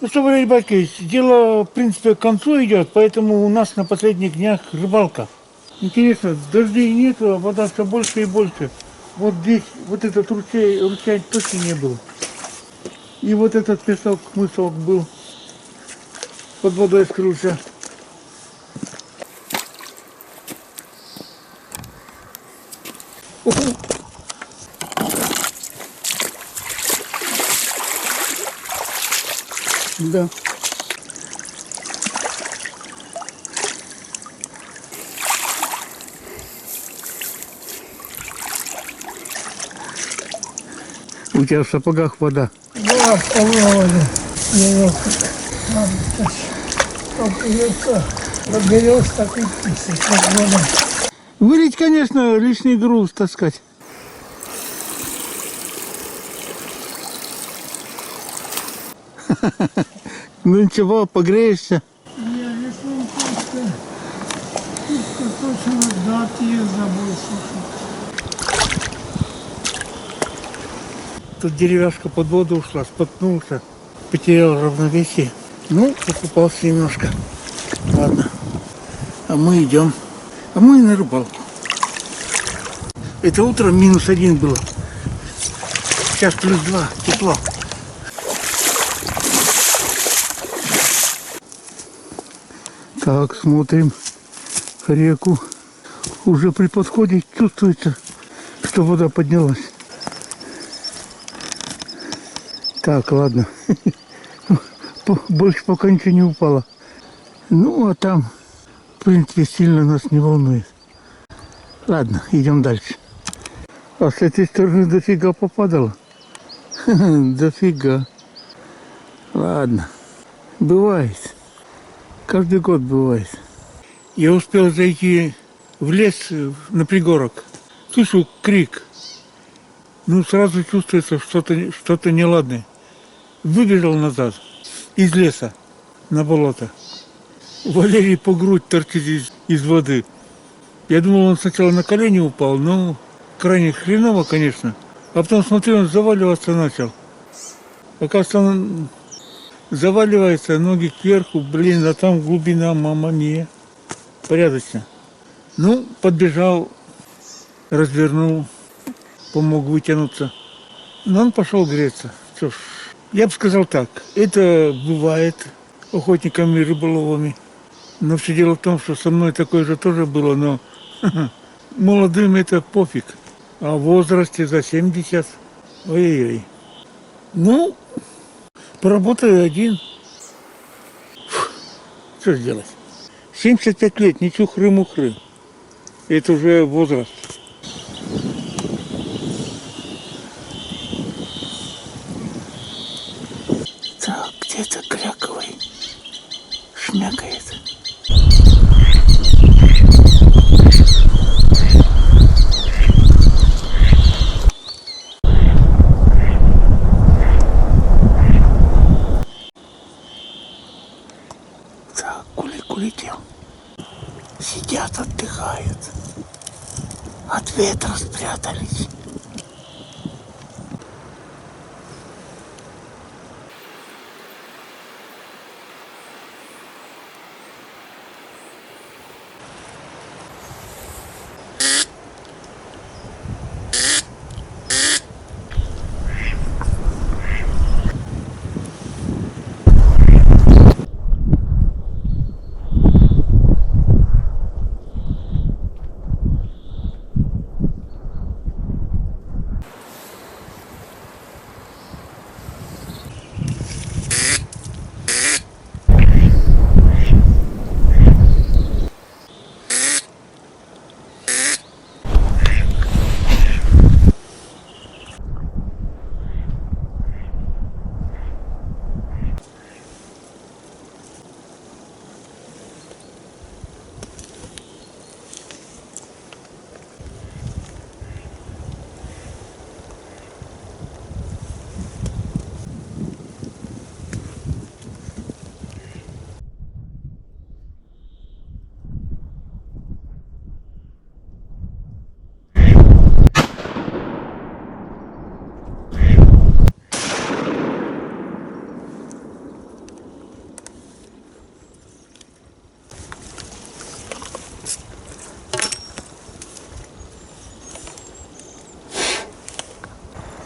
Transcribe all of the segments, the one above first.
Ну что, Валерий Батькович, дело, в принципе, к концу идет, поэтому у нас на последних днях рыбалка. Интересно, дождей нету, а вода все больше и больше. Вот здесь, вот этот ручей точно не был. И вот этот мысок был, под водой скрылся. Да. У тебя в сапогах вода. Да, половина. Проберешь такой писать, как вода. Вылить, конечно, лишний груз таскать. Ну ничего, погреешься. Я решил просто точно до отъезда был сушить. Тут деревяшка под воду ушла, споткнулся, потерял равновесие. Ну, покупался немножко. Ладно. А мы идем. А мы на рыбалку. Это утром -1 было. Сейчас +2. Тепло. Так, смотрим реку. Уже при подходе чувствуется, что вода поднялась. Так, ладно. Больше пока ничего не упало. Ну, а там, в принципе, сильно нас не волнует. Ладно, идем дальше. А с этой стороны дофига попадало. Дофига. Ладно. Бывает. Каждый год бывает. Я успел зайти в лес, на пригорок. Слышу крик. Ну, сразу чувствуется что-то неладное. Выбежал назад из леса на болото. Валерий по грудь торчит из воды. Я думал, он сначала на колени упал, но крайне хреново, конечно. А потом, смотрю, он заваливаться начал. Оказывается, он заваливается, ноги кверху, блин, а там глубина, мама мия. Порядочно. Ну, подбежал, развернул, помог вытянуться. Но он пошел греться. Что ж, я бы сказал так, это бывает охотниками и рыболовами. Но все дело в том, что со мной такое же тоже было, но молодым это пофиг. А в возрасте за 70, ой-ой-ой. Ну, поработаю один. Что сделать? 75 лет, не чухры-мухры. Это уже возраст. Так, где-то кряковый шмякает. Так, кулик улетел. Сидят, отдыхают. От ветра спрятались.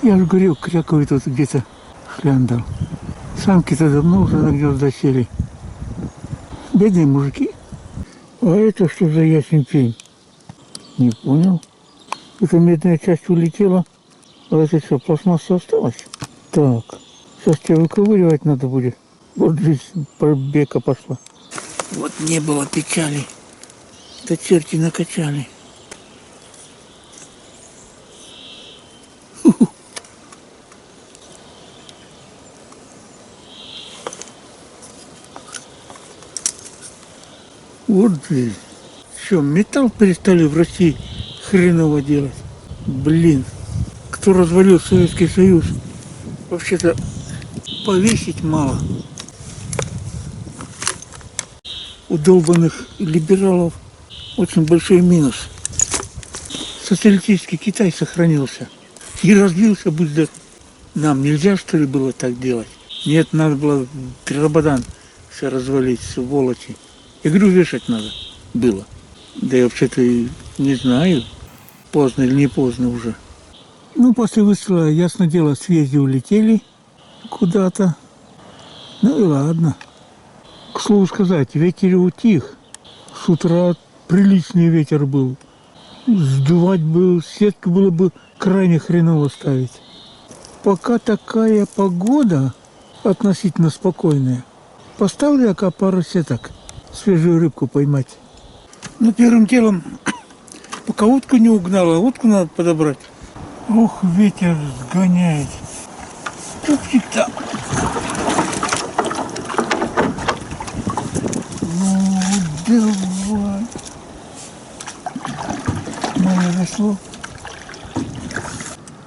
Я же говорил, кряковый тут где-то шляндал. Самки-то давно уже на гнезда сели. Бедные мужики. А это что за ясень пень? Не понял. Эта медная часть улетела. А это что, пластмасса осталась? Так, сейчас тебя выковыривать надо будет. Вот жизнь бека пошла. Вот не было печали. Да черти накачали. Вот жизнь. Что, металл перестали в России хреново делать? Блин. Кто развалил Советский Союз? Вообще-то повесить мало. У долбанных либералов очень большой минус. Социалистический Китай сохранился. И развился, будь здоров. Нам нельзя, что ли, было так делать? Нет, надо было Трабадан все развалить, сволочи. Я говорю, вешать надо было. Да я вообще-то и не знаю, поздно или не поздно уже. Ну, после выстрела, ясно дело, связи улетели куда-то. Ну и ладно. К слову сказать, ветер утих. С утра приличный ветер был. Сдувать бы, сетку было бы крайне хреново ставить. Пока такая погода относительно спокойная, поставлю я пару сеток, свежую рыбку поймать. Ну, первым делом, пока утку не угнала, утку надо подобрать. Ох, ветер сгоняет. Пупсик-то. Ну, давай. Мое весло.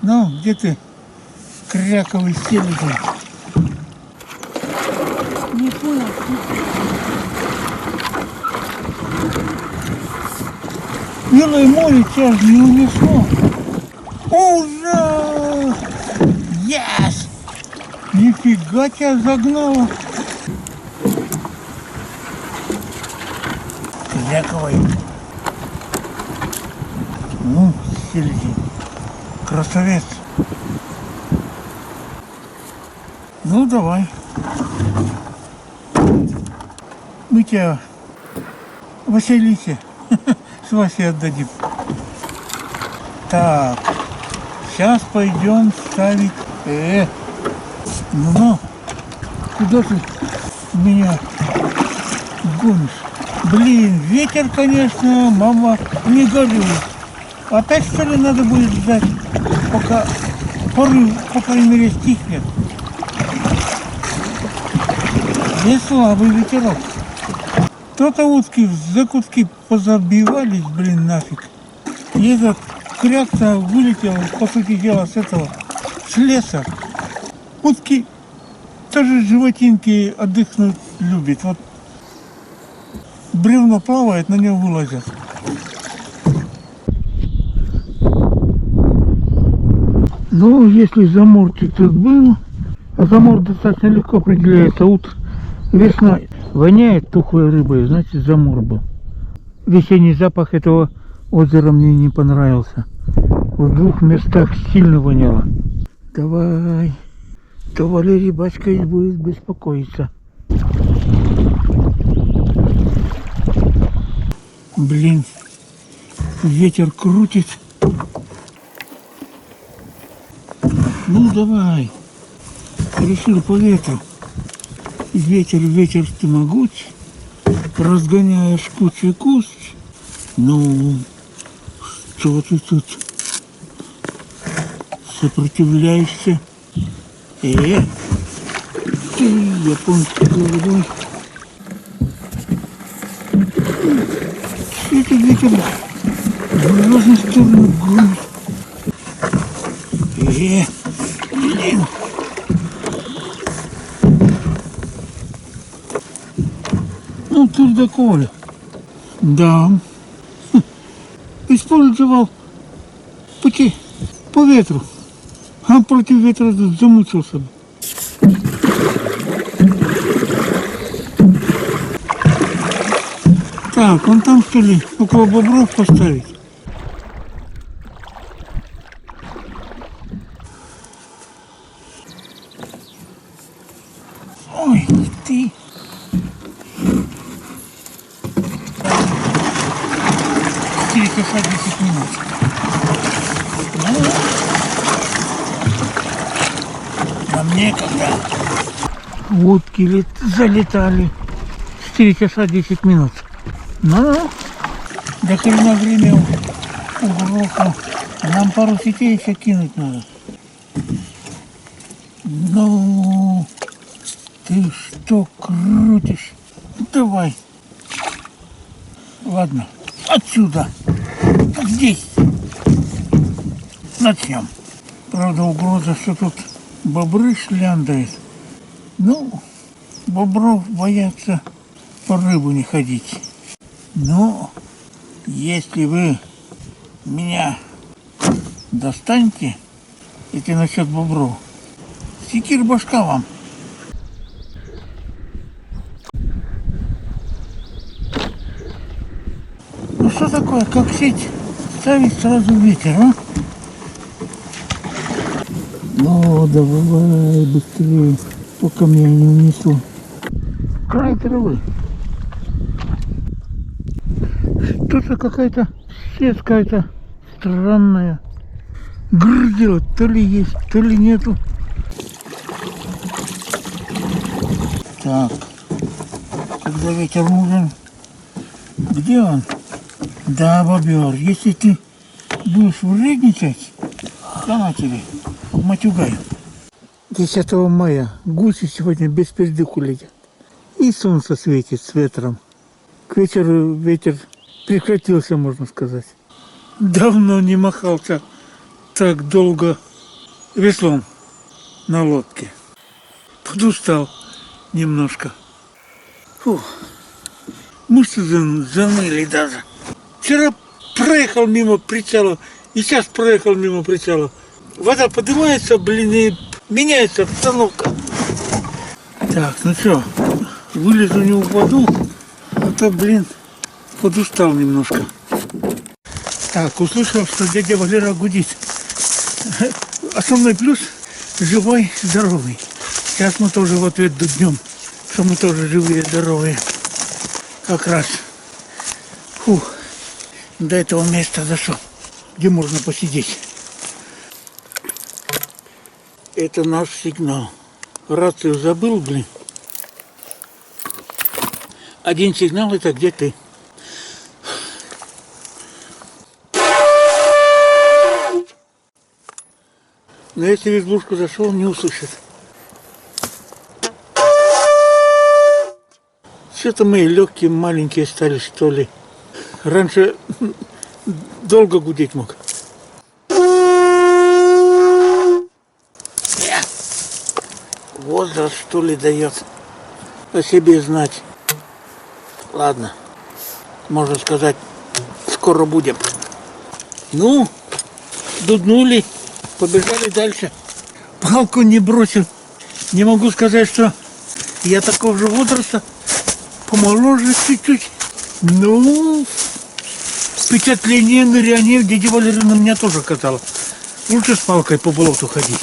Ну, где ты, кряковый селезень? Не понял. Белое море тебя же не унесло. Ура! Yes! Нифига тебя загнало. Кряковый. Ну, селезень. Красавец. Ну, давай. Мы тебя Василисе с Васей отдадим. Так, сейчас пойдем ставить. Ну, куда ты меня гонишь? Блин, ветер, конечно, мама, не горюй. Опять, что ли, надо будет ждать, пока порыв, по крайней мере, стихнет. Здесь слабый ветерок. То-то утки в закутки позабивались, блин, нафиг. И этот кряк-то вылетел, по сути дела, с этого, с леса. Утки тоже животинки отдохнуть любят. Вот бревно плавает, на него вылазят. Ну, если заморчик тут был, а замор достаточно легко определяется весной. Воняет тухлой рыбой, значит замор был. Весенний запах этого озера мне не понравился. В двух местах сильно воняло. Давай, то Валерий Бачка будет беспокоиться. Блин, ветер крутит. Ну давай, решил по ветру. Ветер, ветер ты могуч, разгоняешь кучу куст. Ну, что ты тут сопротивляешься? Ты японский голубой. Это ветер в разные стороны гонит. Блин. Ну, Турдаковля. Да. Использовал пути по ветру. А против ветра замучился. Так, он там, что ли, около бобров поставить? Ой, ты. 4 часа 10 минут. Ну, нам некогда. Утки залетали. 4 часа 10 минут. Ну, до хрена время урока. Нам пару сетей еще кинуть надо. Ну, ты что крутишь? Давай. Ладно, отсюда. Здесь. Начнем. Правда, угроза, что тут бобры шляндают. Ну, бобров боятся по рыбу не ходить. Но если вы меня достанете, это насчет бобров, секир башка вам. Ну что такое, как сеть ставить сразу ветер, а? Ну, давай быстрее, пока меня не унесу. Край травы. Что-то какая-то сеть какая-то странная. Грызет, то ли есть, то ли нету. Так, когда ветер нужен, где он? Да, бобер, если ты будешь вредничать, да на тебе, матюгаю. 10 мая гуси сегодня без передыху летят. И солнце светит с ветром. К вечеру ветер прекратился, можно сказать. Давно не махался так долго веслом на лодке. Подустал немножко. Фух. Мышцы заныли даже. Вчера проехал мимо причала, и сейчас проехал мимо причала. Вода поднимается, блин, и меняется обстановка. Так, ну что, вылезу не упаду, а то, блин, подустал немножко. Так, услышал, что дядя Валера гудит. Основной плюс – живой, здоровый. Сейчас мы тоже в ответ дуднем, что мы тоже живые, здоровые. Как раз. Фух, до этого места дошел, где можно посидеть. Это наш сигнал. Рацию забыл, блин. Один сигнал – это где ты. Но если в избушку зашел, не услышит. Что-то мои легкие маленькие стали, что ли. Раньше долго гудеть мог. Возраст, что ли, дает о себе знать. Ладно, можно сказать, скоро будем. Ну, дуднули, побежали дальше. Палку не бросил. Не могу сказать, что я такого же возраста, помоложе чуть-чуть. Ну, впечатление ныряние дяди Валеры на меня тоже катало. Лучше с палкой по болоту ходить.